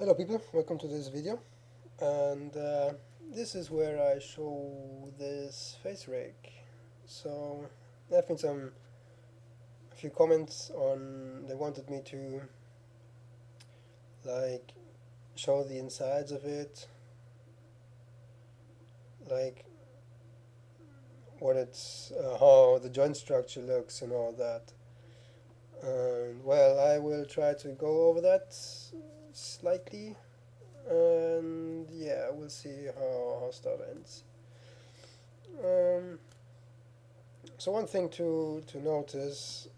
Hello people, welcome to this video, and this is where I show this face rig. So there have been a few comments on, they wanted me to like show the insides of it, like how the joint structure looks and all that. And well, I will try to go over that slightly, and yeah, we'll see how stuff ends. Um, So one thing to notice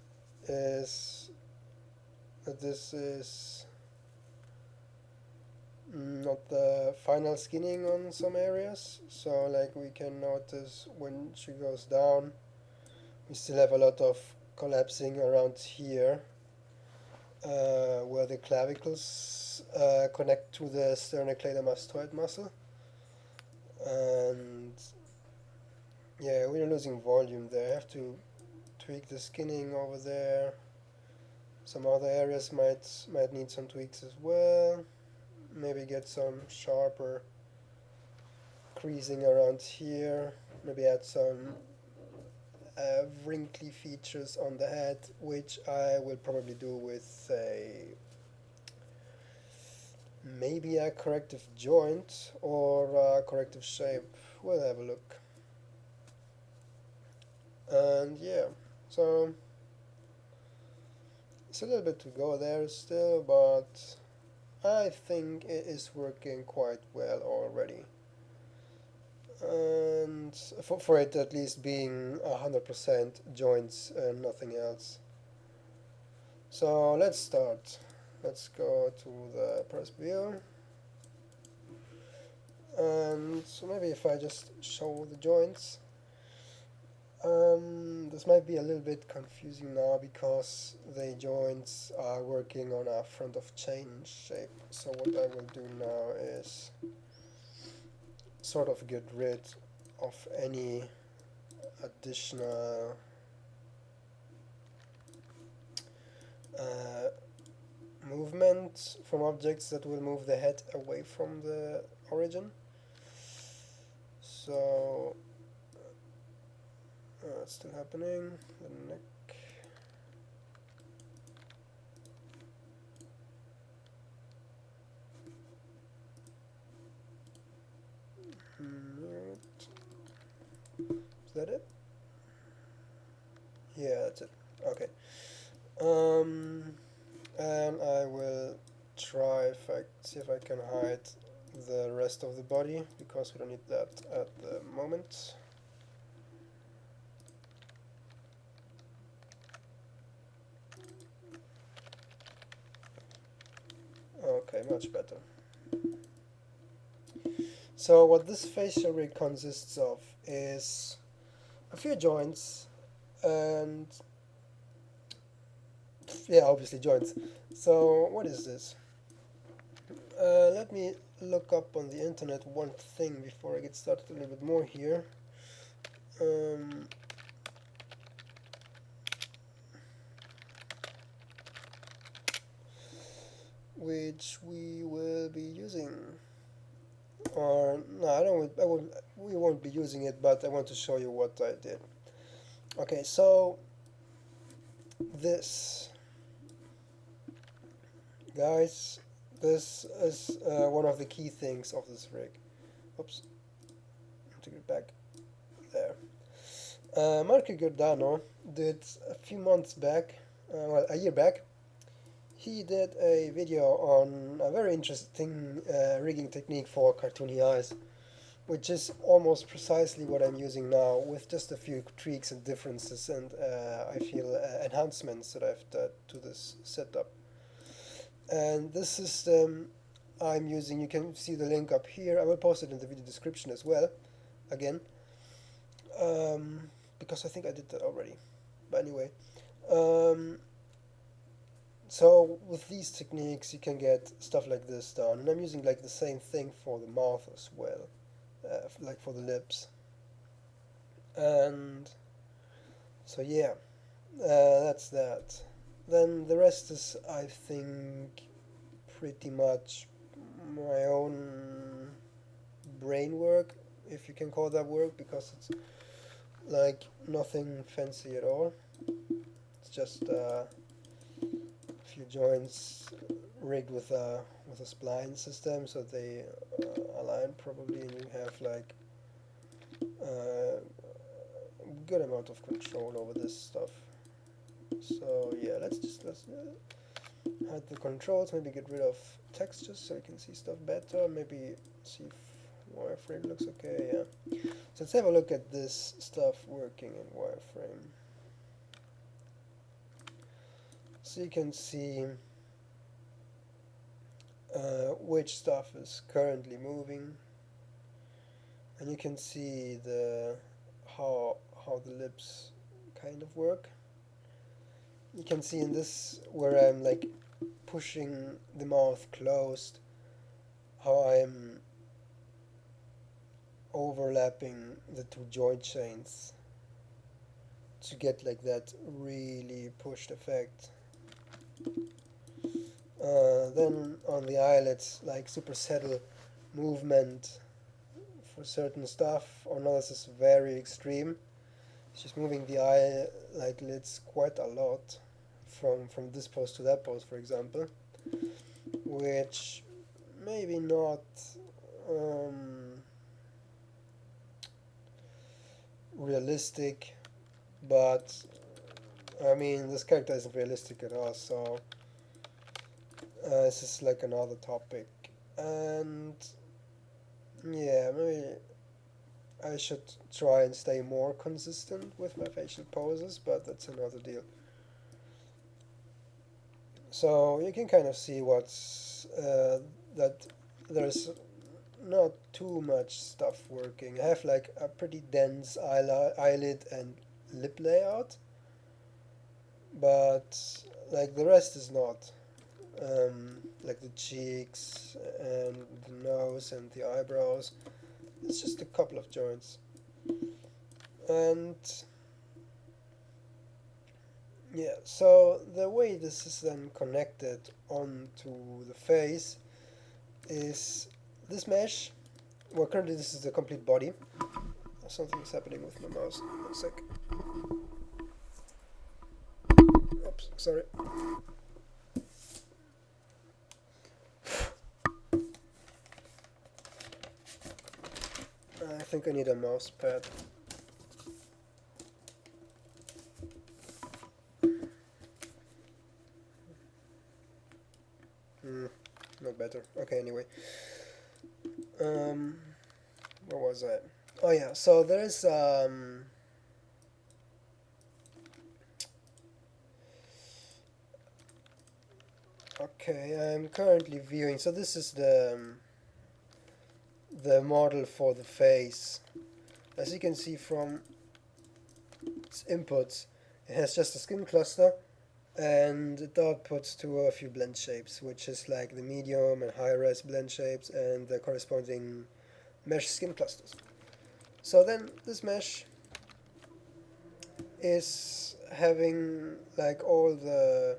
is that this is not the final skinning on some areas. So like we can notice when she goes down, we still have a lot of collapsing around here, where the clavicles connect to the sternocleidomastoid muscle, and yeah, we're losing volume there. I have to tweak the skinning over there. Some other areas might need some tweaks as well. Maybe get some sharper creasing around here. Maybe add some wrinkly features on the head, which I will probably do with maybe a corrective joint or a corrective shape. We'll have a look. And yeah, so it's a little bit to go there still, but I think it is working quite well already. And for it at least being 100% joints and nothing else. So let's start. Let's go to the press view. And so maybe if I just show the joints. This might be a little bit confusing now because the joints are working on a front of chain shape. So what I will do now is sort of get rid of any additional movement from objects that will move the head away from the origin. So it's still happening. The neck. Is that it? Yeah, that's it. Okay. And I will try see if I can hide the rest of the body because we don't need that at the moment. Okay, much better. So what this facial rig consists of is a few joints and yeah, obviously joints. So what is this? Let me look up on the internet one thing before I get started a little bit more here. Which we will be using. Or no, we won't be using it, but I want to show you what I did. Okay, so this, guys, this is one of the key things of this rig. Oops, to get back there. Marco Giordano did a few months back, well, a year back. He did a video on a very interesting rigging technique for cartoony eyes, which is almost precisely what I'm using now with just a few tweaks and differences and I feel enhancements that I've done to this setup. And this system I'm using, you can see the link up here. I will post it in the video description as well, again, because I think I did that already. But anyway, so with these techniques you can get stuff like this done, and I'm using like the same thing for the mouth as well, like for the lips. And so yeah, that's that. Then the rest is, I think, pretty much my own brain work, if you can call that work, because it's like nothing fancy at all. It's just a few joints rigged with a spline system, so they align probably, and you have like a good amount of control over this stuff. So yeah, let's hide the controls. Maybe get rid of textures so you can see stuff better. Maybe see if wireframe looks okay. Yeah. So let's have a look at this stuff working in wireframe. So you can see which stuff is currently moving, and you can see the how the lips kind of work. You can see in this where I'm like pushing the mouth closed, how I'm overlapping the two joint chains to get like that really pushed effect. Then on the eyelids, like super subtle movement for certain stuff. On others is very extreme. She's moving the eyelids quite a lot from this pose to that pose, for example, which maybe not realistic, but I mean this character isn't realistic at all, so this is like another topic, and yeah, maybe I should try and stay more consistent with my facial poses, but that's another deal. So you can kind of see what's that there's not too much stuff working. I have like a pretty dense eyelid and lip layout, but like the rest is not. Like the cheeks and the nose and the eyebrows. It's just a couple of joints. And yeah, so the way this is then connected onto the face is this mesh. Well, currently this is the complete body. Something is happening with my mouse. One sec. Oops, sorry. I think I need a mouse pad. Not better. Okay, anyway. Where was I? Oh yeah, so there's okay, I'm currently viewing. So this is the model for the face. As you can see from its inputs, it has just a skin cluster, and it outputs to a few blend shapes, which is like the medium and high res blend shapes and the corresponding mesh skin clusters. So then this mesh is having like all the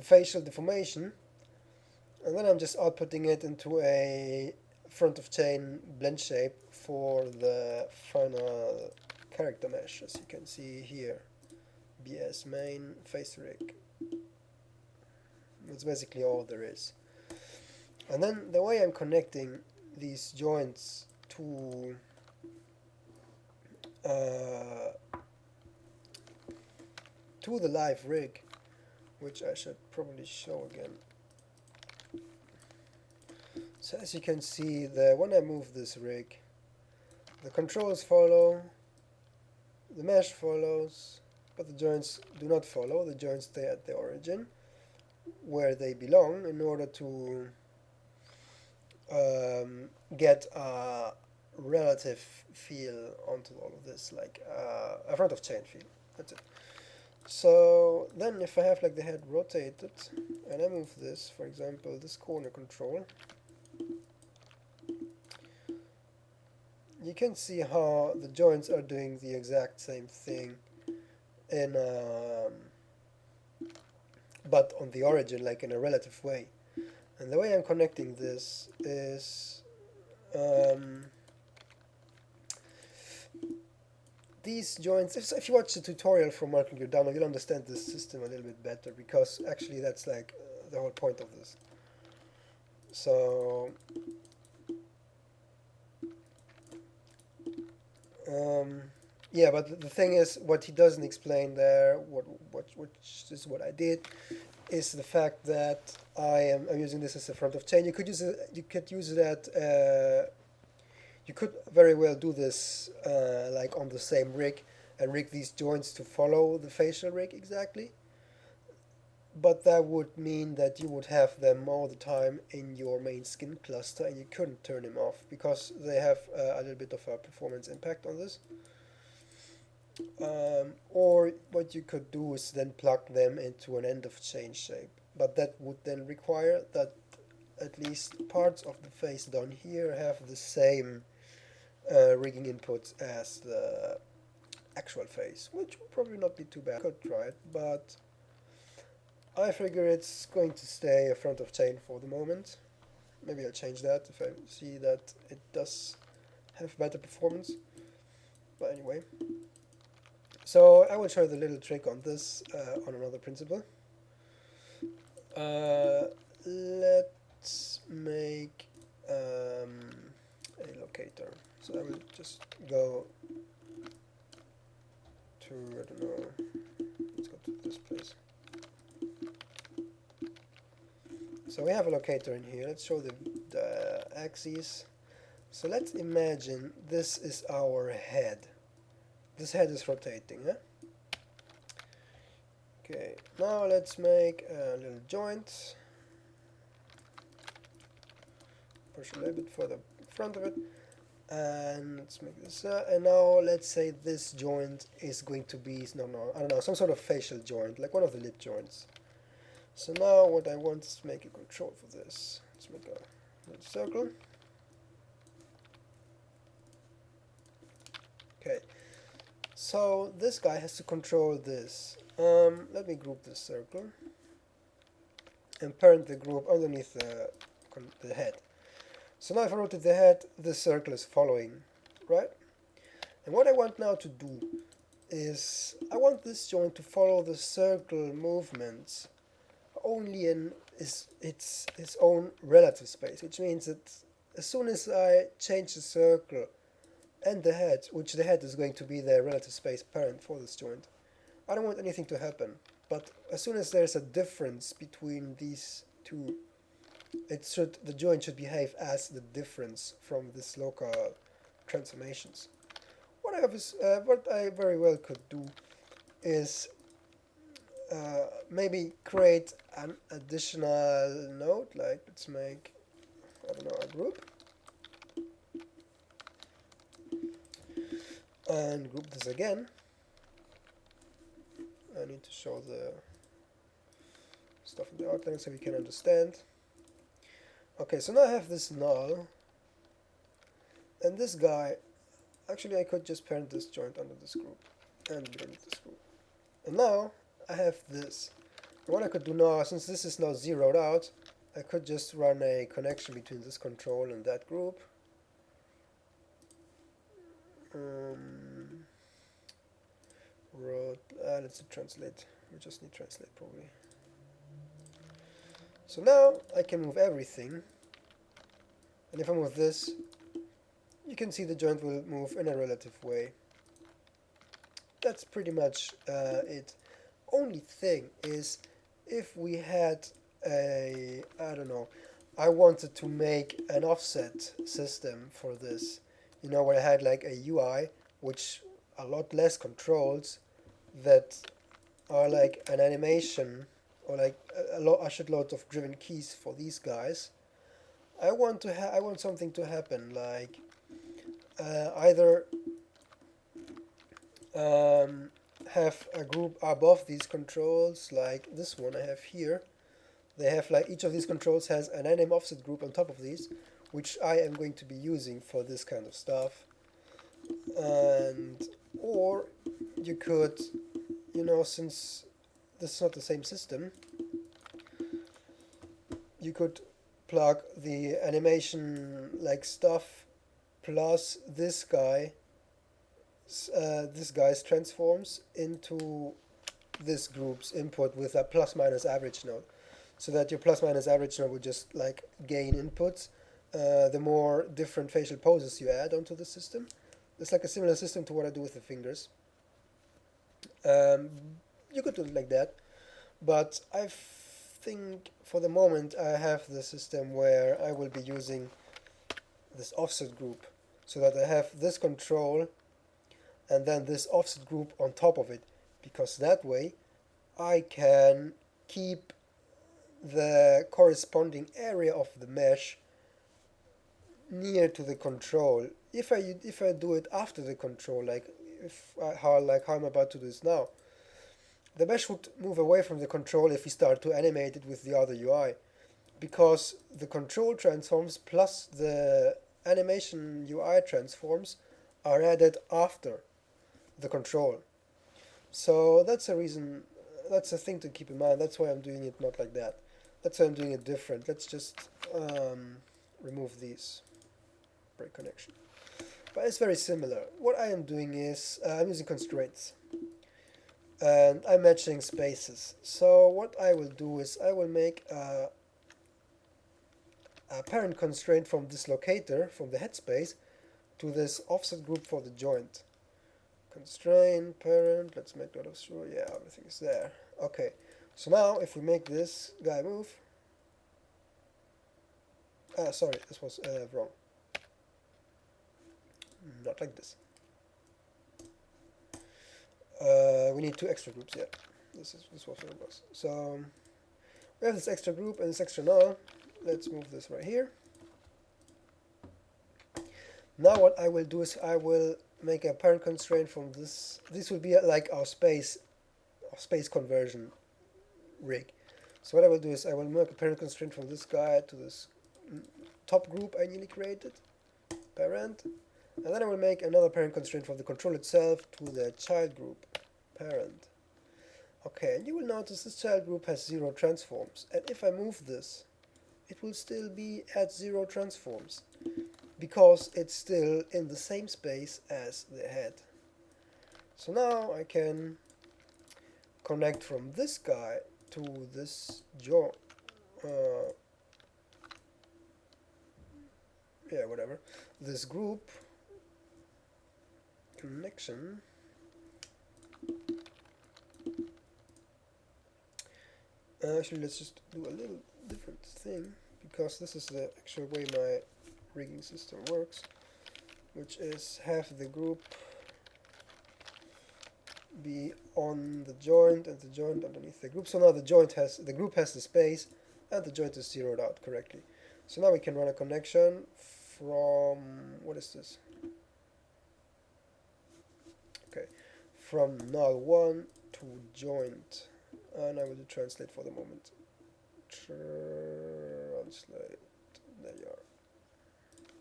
facial deformation, and then I'm just outputting it into a front of chain blend shape for the final character mesh, as you can see here. BS main face rig. That's basically all there is. And then the way I'm connecting these joints to the live rig, which I should probably show again. So as you can see, when I move this rig, the controls follow, the mesh follows, but the joints do not follow. The joints stay at the origin, where they belong, in order to get a relative feel onto all of this, like a front of chain feel. That's it. So then if I have like the head rotated, and I move this, for example, this corner control, you can see how the joints are doing the exact same thing in but on the origin, like in a relative way. And the way I'm connecting this is these joints. If you watch the tutorial from Mark and Giordano, you'll understand this system a little bit better, because actually that's like the whole point of this. So yeah, but the thing is, what he doesn't explain there, which is what I did, is the fact that I'm using this as a front of chain. You could use it. You could use that. You could very well do this like on the same rig and rig these joints to follow the facial rig exactly. But that would mean that you would have them all the time in your main skin cluster, and you couldn't turn them off because they have a little bit of a performance impact on this. Or what you could do is then plug them into an end of chain shape, but that would then require that at least parts of the face down here have the same rigging inputs as the actual face, which would probably not be too bad. I could try it, but I figure it's going to stay a front of chain for the moment. Maybe I'll change that if I see that it does have better performance. But anyway, so I will show you the little trick on this on another principle. Let's make a locator. So I will just go to, I don't know, let's go to this place. So we have a locator in here. Let's show the axes. So let's imagine this is our head. This head is rotating, huh? Okay, now let's make a little joint. Push a little bit further in front of it. And let's make this, and now let's say this joint is going to be, no, I don't know, some sort of facial joint, like one of the lip joints. So now what I want is to make a control for this. Let's make a little circle. Okay, so this guy has to control this. Let me group this circle and parent the group underneath the head. So now if I rotate the head, this circle is following, right? And what I want now to do is I want this joint to follow the circle movements only in its own relative space, which means that as soon as I change the circle and the head, which the head is going to be the relative space parent for this joint, I don't want anything to happen. But as soon as there's a difference between these two, the joint should behave as the difference from this local transformations. What I very well could do is maybe create an additional node, like let's make, I don't know, a group, and group this again. I need to show the stuff in the outline so we can understand. Okay, so now I have this null, and this guy, actually I could just parent this joint under this group, and beneath this group. And now I have this. And what I could do now, since this is now zeroed out, I could just run a connection between this control and that group. Let's translate. We just need translate probably. So now I can move everything, and if I move this, you can see the joint will move in a relative way. That's pretty much it. Only thing is, if we had a, I don't know, I wanted to make an offset system for this, you know, where I had like a UI which a lot less controls that are like an animation, or like a shitload of driven keys for these guys. I want something to happen like either have a group above these controls, like this one I have here. They have like each of these controls has an anim offset group on top of these, which I am going to be using for this kind of stuff. And or you could, you know, since this is not the same system, you could plug the animation like stuff plus this guy's transforms into this group's input with a plus minus average node, so that your plus minus average node will just like gain inputs the more different facial poses you add onto the system. It's like a similar system to what I do with the fingers. Um, you could do it like that, but I think for the moment I have the system where I will be using this offset group, so that I have this control and then this offset group on top of it, because that way I can keep the corresponding area of the mesh near to the control. If I do it after the control, like how I'm about to do this now, the mesh would move away from the control if we start to animate it with the other UI, because the control transforms plus the animation UI transforms are added after the control. So that's a reason, that's a thing to keep in mind. That's why I'm doing it not like that. That's why I'm doing it different. Let's just remove these, break connection. But it's very similar. What I am doing is I'm using constraints and I'm matching spaces. So what I will do is I will make a parent constraint from this locator, from the headspace, to this offset group for the joint. Constraint, parent, let's make that sure, yeah, everything is there. Okay, so now if we make this guy move, sorry, this was wrong. Not like this. We need two extra groups, yeah. This was what it was. So we have this extra group and this extra null. Let's move this right here. Now what I will do is I will make a parent constraint from this. This will be like our space conversion rig. So what I will do is I will make a parent constraint from this guy to this top group I newly created, parent, and then I will make another parent constraint from the control itself to the child group, parent. Okay, and you will notice this child group has 0 transforms, and if I move this, it will still be at 0 transforms, because it's still in the same space as the head. So now I can connect from this guy to this jaw, yeah, whatever, this group connection. Actually, let's just do a little different thing, because this is the actual way my rigging system works, which is have the group be on the joint and the joint underneath the group. So now the group has the space and the joint is zeroed out correctly. So now we can run a connection from, what is this? Okay, from null1 to joint, and I will do translate for the moment. Translate, there you are.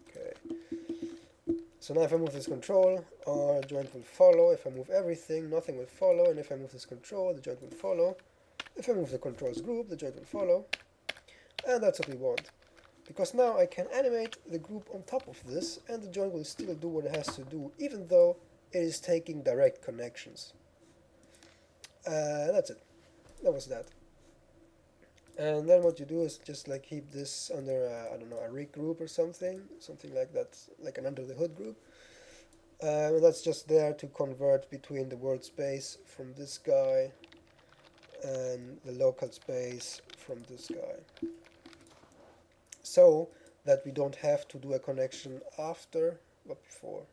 Okay, so now if I move this control, our joint will follow. If I move everything, nothing will follow, and if I move this control, the joint will follow. If I move the controls group, the joint will follow, and that's what we want. Because now I can animate the group on top of this, and the joint will still do what it has to do, even though it is taking direct connections. That's it. That was that. And then what you do is just like keep this under I don't know, a rig group or something like that, like an under the hood group. That's just there to convert between the world space from this guy and the local space from this guy, so that we don't have to do a connection after but before.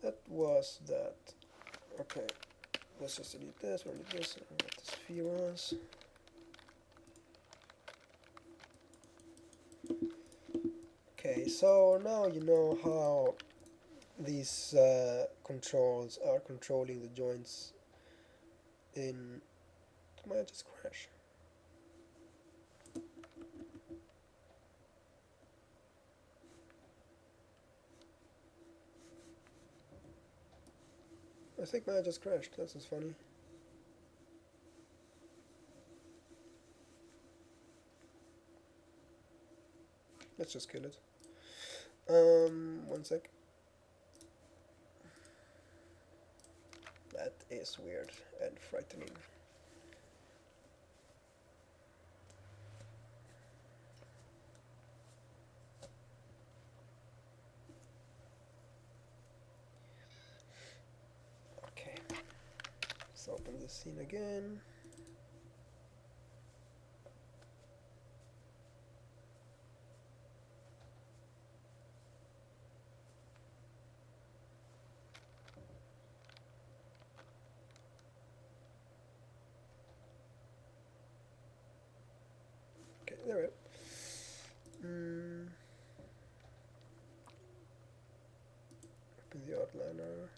That was that. Okay, let's just delete this, we'll delete this, and what the sphere was. Okay, so now you know how these controls are controlling the joints in... Might just crash. I think mine just crashed. That's just funny. Let's just kill it. One sec. That is weird and frightening. Okay, let's open the scene again. Okay, there we go. Open the outliner.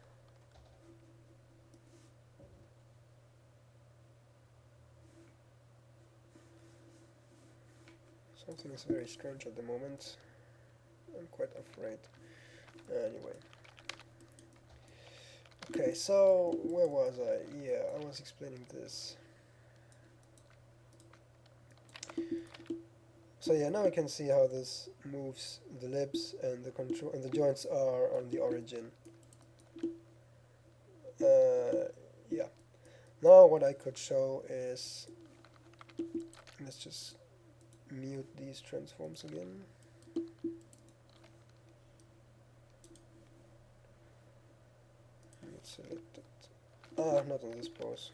Something is very strange at the moment. I'm quite afraid. Anyway. Okay, so where was I? Yeah, I was explaining this. So yeah, now we can see how this moves the lips and the control and the joints are on the origin. Yeah. Now what I could show is, let's just mute these transforms again. Let's select it. Ah, not on this pose.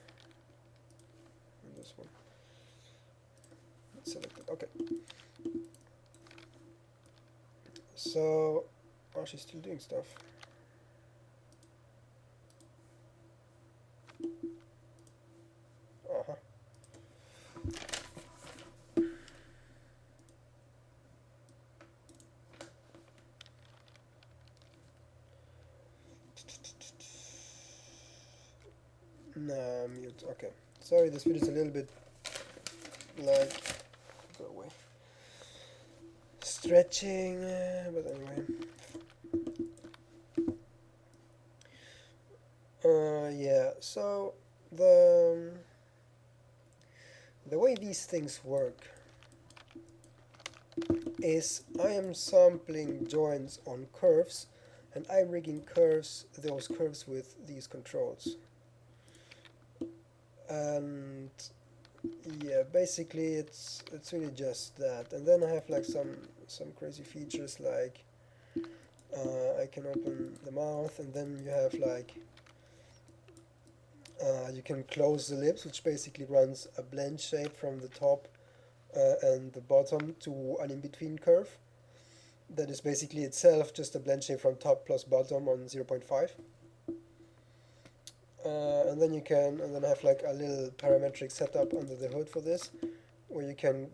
On this one. Let's select it. Okay. So, oh, she's still doing stuff. Uh-huh. Nah, mute. Okay. Sorry, this video is a little bit like, go away. Stretching, but anyway. Yeah. So the way these things work is I am sampling joints on curves, and I'm rigging those curves with these controls. And yeah, basically it's really just that. And then I have like some crazy features like I can open the mouth, and then you have like you can close the lips, which basically runs a blend shape from the top and the bottom to an in-between curve. That is basically itself just a blend shape from top plus bottom on 0.5. And then I have like a little parametric setup under the hood for this, where you can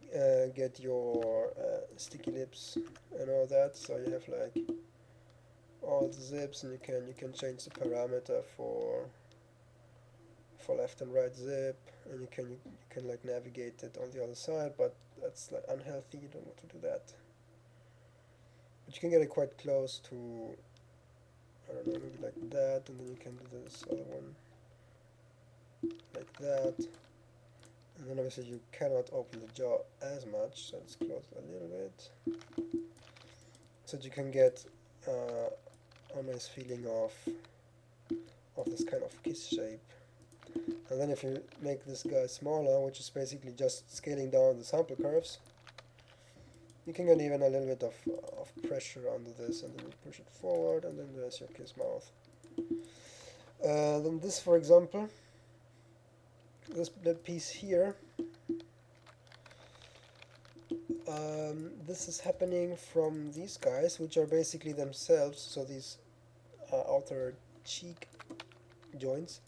get your sticky lips and all that. So you have like all the zips, and you can change the parameter for left and right zip, and you can like navigate it on the other side, but that's like unhealthy. You don't want to do that. But you can get it quite close to, I don't know, maybe like that, and then you can do this other one like that. And then obviously you cannot open the jaw as much, so let's close it a little bit, so that you can get a nice feeling of this kind of kiss shape. And then if you make this guy smaller, which is basically just scaling down the sample curves, you can get even a little bit of pressure under this, and then you push it forward, and then there's your kiss mouth. Then this, for example, that piece here, this is happening from these guys, which are basically themselves, so these outer cheek joints,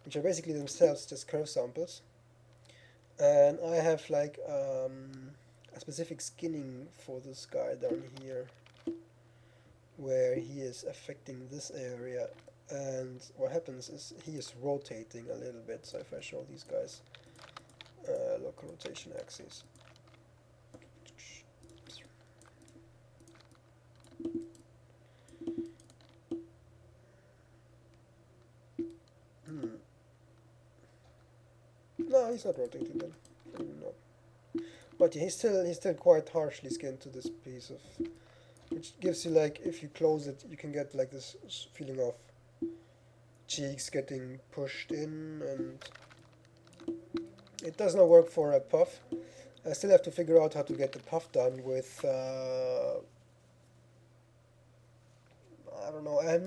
which are basically themselves just curve samples. And I have like a specific skinning for this guy down here, where he is affecting this area, and what happens is he is rotating a little bit. So if I show these guys local rotation axis, no, he's not rotating then. Maybe not. But yeah, he's still quite harshly skinned to this piece of, which gives you like, if you close it, you can get like this feeling of cheeks getting pushed in, and it does not work for a puff. I still have to figure out how to get the puff done with. I don't know. I'm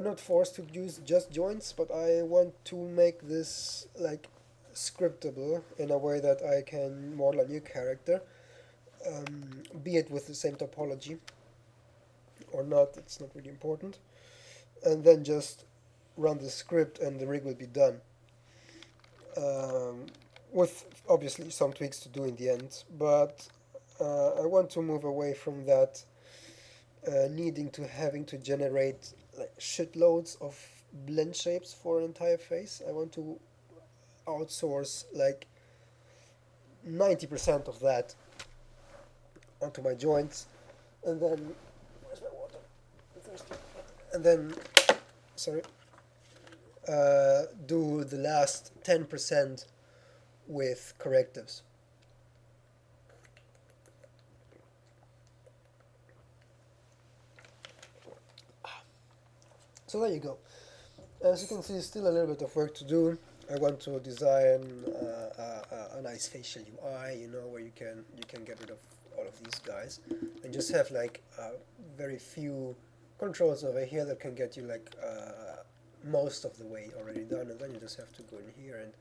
not forced to use just joints, but I want to make this like scriptable in a way that I can model a new character, be it with the same topology or not. It's not really important, and then just run the script, and the rig will be done. Um, with obviously some tweaks to do in the end, but I want to move away from that needing to having to generate like shitloads of blend shapes for an entire face. I want to outsource like 90% of that onto my joints, and then where's my water? I'm thirsty. And then sorry, do the last 10% with correctives. So there you go. As you can see, still a little bit of work to do. I want to design a nice facial UI, where you can get rid of all of these guys, and just have like very few controls over here that can get you like most of the way already done, and then you just have to go in here and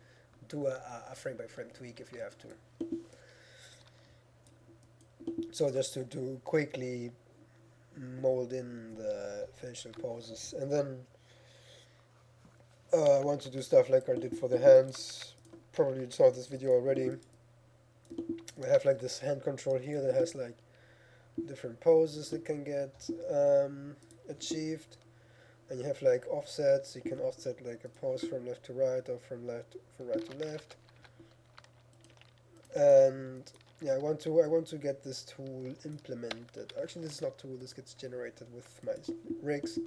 do a frame by frame tweak if you have to. So just to quickly mold in the facial poses, and then I want to do stuff like I did for the hands. Probably you saw this video already. We have like this hand control here that has like different poses that can get achieved, and you have like offsets. You can offset like a pose from left to right or from right to left. And yeah, I want to get this tool implemented. Actually, this is not tool. This gets generated with my rigs,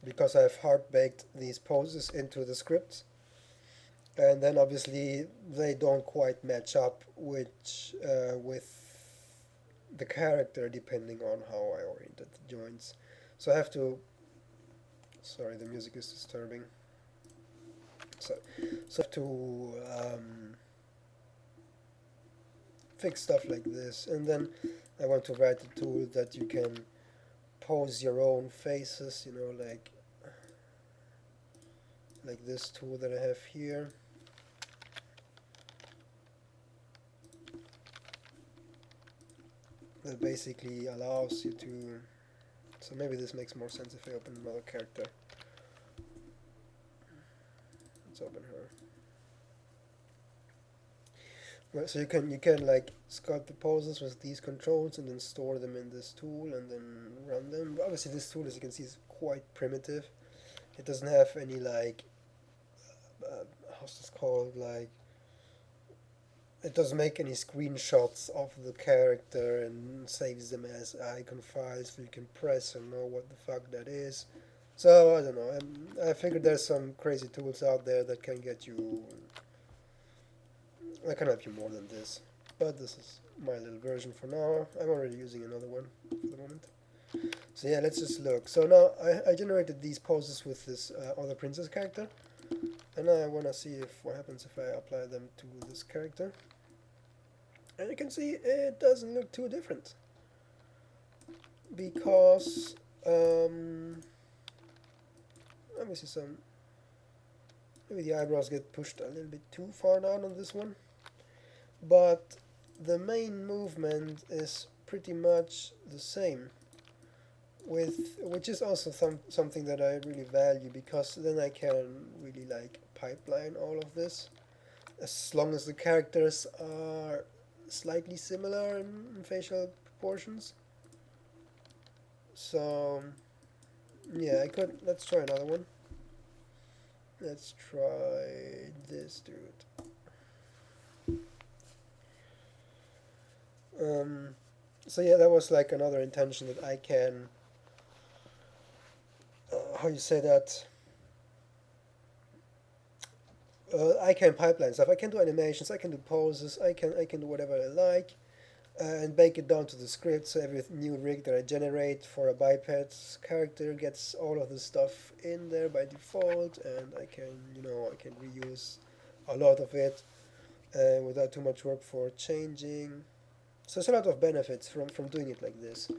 because I've hard baked these poses into the script, and then obviously they don't quite match up with the character depending on how I oriented the joints. So I have to. Sorry, the music is disturbing. So, so I have to fix stuff like this, and then I want to write a tool that you can pose your own faces. Like this tool that I have here. That basically allows you to. So maybe this makes more sense if I open another character. Let's open her. Well, so you can like sculpt the poses with these controls and then store them in this tool and then run them. But obviously, this tool, as you can see, is quite primitive. It doesn't have any like how's this called, like it doesn't make any screenshots of the character and saves them as icon files so you can press and know what the fuck that is. So I don't know. I figured there's some crazy tools out there that can get you. I can help you more than this, but this is my little version for now. I'm already using another one for the moment. So yeah, let's just look. So now I generated these poses with this other princess character, and I want to see if what happens if I apply them to this character. And you can see it doesn't look too different, because let me see some. Maybe the eyebrows get pushed a little bit too far down on this one, but the main movement is pretty much the same, which is also something that I really value, because then I can really like pipeline all of this, as long as the characters are slightly similar in facial proportions. So yeah, let's try another one. Let's try this dude. So yeah, that was like another intention that I can, how you say that, I can pipeline stuff. I can do animations. I can do poses. I can do whatever I like, and bake it down to the script. So every new rig that I generate for a biped character gets all of the stuff in there by default, and I can reuse a lot of it without too much work for changing. So there's a lot of benefits from doing it like this.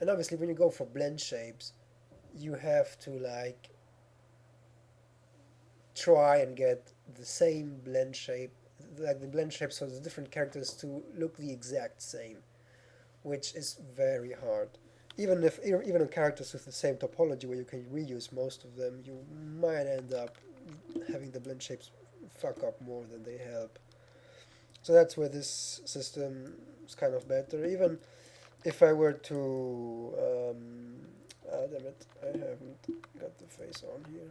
And obviously, when you go for blend shapes, you have to like try and get the same blend shape, like the blend shapes of the different characters to look the exact same, which is very hard. Even on characters with the same topology where you can reuse most of them, you might end up having the blend shapes fuck up more than they help. So that's where this system is kind of better. Even if I were to, damn it, I haven't got the face on here.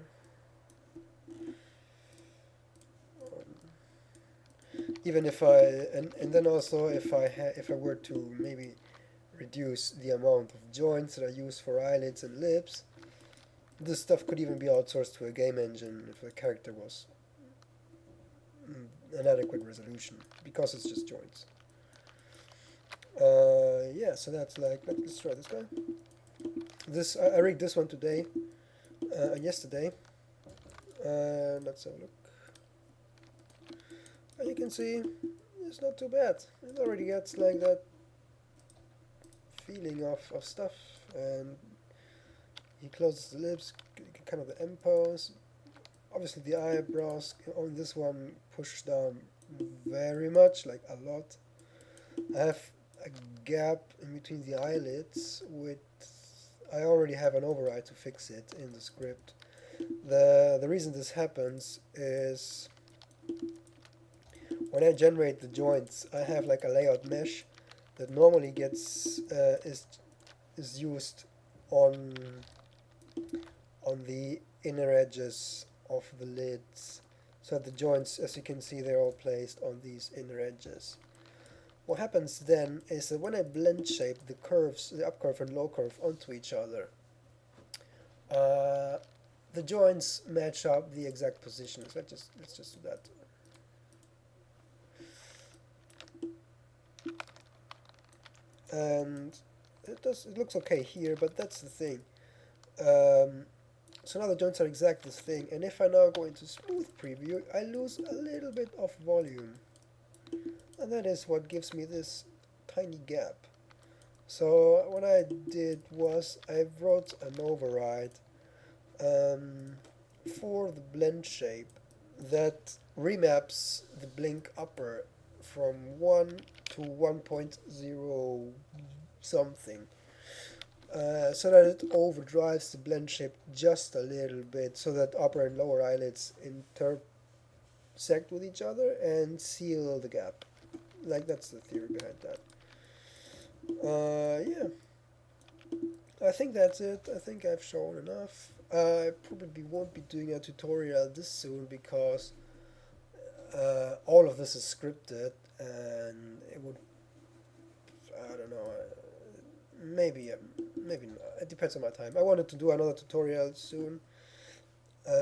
Even if I and then also if I were to maybe reduce the amount of joints that I use for eyelids and lips, this stuff could even be outsourced to a game engine if the character was an adequate resolution because it's just joints. Yeah, so that's like let's try this guy. I rigged this one today, yesterday. Let's have a look. And you can see it's not too bad. It already gets like that feeling of stuff, and he closes the lips, kind of the M pose. Obviously, the eyebrows on this one push down very much, like a lot. I have a gap in between the eyelids, with I already have an override to fix it in the script. The reason this happens is when I generate the joints, I have like a layout mesh that normally gets is used on on the inner edges of the lids. So the joints, as you can see, they're all placed on these inner edges. What happens then is that when I blend shape the curves, the up curve and low curve onto each other, uh, the joints match up the exact positions. Let's just do that. And it looks okay here, but that's the thing. Um, so now the joints are exact this thing, and if I now go into smooth preview, I lose a little bit of volume, and that is what gives me this tiny gap. So what I did was I wrote an override um, for the blend shape that remaps the blink upper from 1 to 1.0 something, so that it overdrives the blend shape just a little bit so that upper and lower eyelids intersect with each other and seal the gap. Like, that's the theory behind that. Yeah, I think that's it. I think I've shown enough. I probably won't be doing a tutorial this soon because all of this is scripted, and it would, I don't know, maybe not. It depends on my time. I wanted to do another tutorial soon,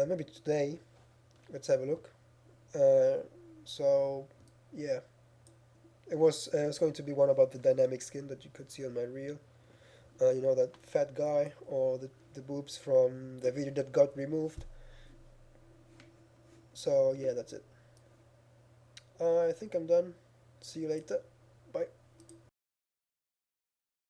maybe today. Let's have a look. So yeah, it was going to be one about the dynamic skin that you could see on my reel. That fat guy, or the boobs from the video that got removed. So yeah, that's it. I think I'm done. See you later.